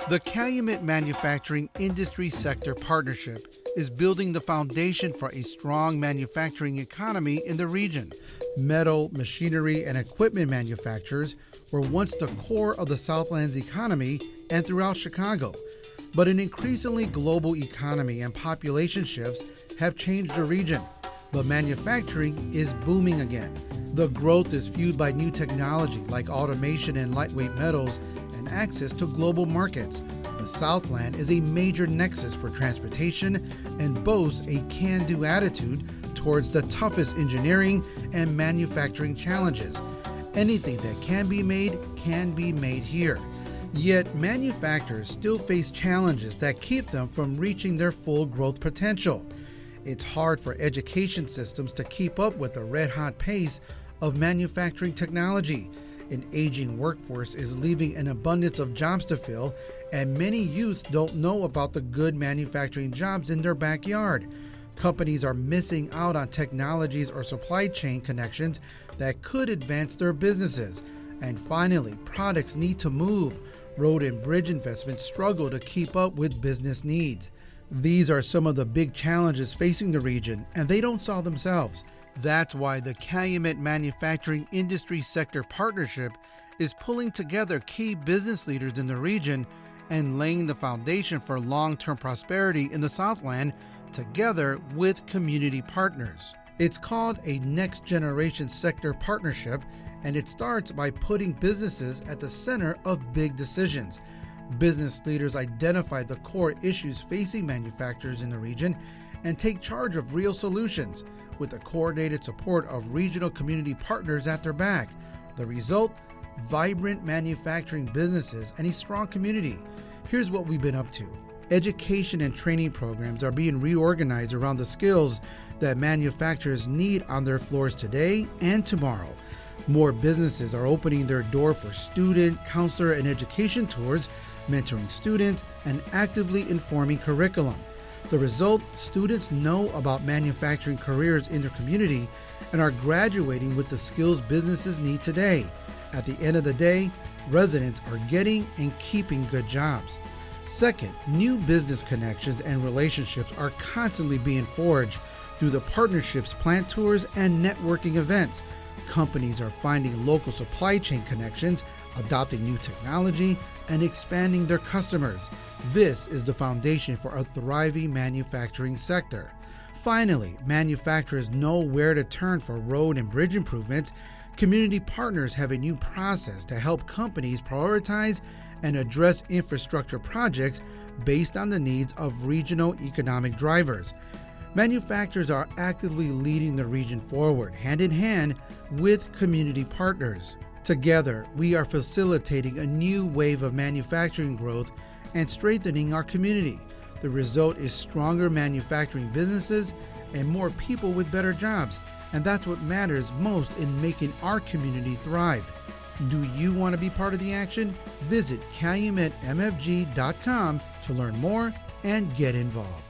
The Calumet Manufacturing Industry Sector Partnership is building the foundation for a strong manufacturing economy in the region. Metal, machinery, and equipment manufacturers were once the core of the Southland's economy and throughout Chicago. But an increasingly global economy and population shifts have changed the region. But manufacturing is booming again. The growth is fueled by new technology like automation and lightweight metals and access to global markets. The Southland is a major nexus for transportation and boasts a can-do attitude towards the toughest engineering and manufacturing challenges. Anything that can be made here. Yet manufacturers still face challenges that keep them from reaching their full growth potential. It's hard for education systems to keep up with the red-hot pace of manufacturing technology. An aging workforce is leaving an abundance of jobs to fill, and many youths don't know about the good manufacturing jobs in their backyard. Companies are missing out on technologies or supply chain connections that could advance their businesses. And finally, products need to move. Road and bridge investments struggle to keep up with business needs. These are some of the big challenges facing the region, and they don't solve themselves. That's why the Calumet Manufacturing Industry Sector Partnership is pulling together key business leaders in the region and laying the foundation for long-term prosperity in the Southland together with community partners. It's called a Next Generation Sector Partnership, and it starts by putting businesses at the center of big decisions. Business leaders identify the core issues facing manufacturers in the region and take charge of real solutions with the coordinated support of regional community partners at their back. The result? Vibrant manufacturing businesses and a strong community. Here's what we've been up to. Education and training programs are being reorganized around the skills that manufacturers need on their floors today and tomorrow. More businesses are opening their door for student, counselor, and education tours, mentoring students, and actively informing curriculum. The result, students know about manufacturing careers in their community and are graduating with the skills businesses need today. At the end of the day, residents are getting and keeping good jobs. Second, new business connections and relationships are constantly being forged through the partnerships, plant tours, and networking events. Companies are finding local supply chain connections, adopting new technology, and expanding their customers. This is the foundation for a thriving manufacturing sector. Finally, manufacturers know where to turn for road and bridge improvements. Community partners have a new process to help companies prioritize and address infrastructure projects based on the needs of regional economic drivers. Manufacturers are actively leading the region forward, hand in hand with community partners. Together, we are facilitating a new wave of manufacturing growth and strengthening our community. The result is stronger manufacturing businesses and more people with better jobs. And that's what matters most in making our community thrive. Do you want to be part of the action? Visit calumetmfg.com to learn more and get involved.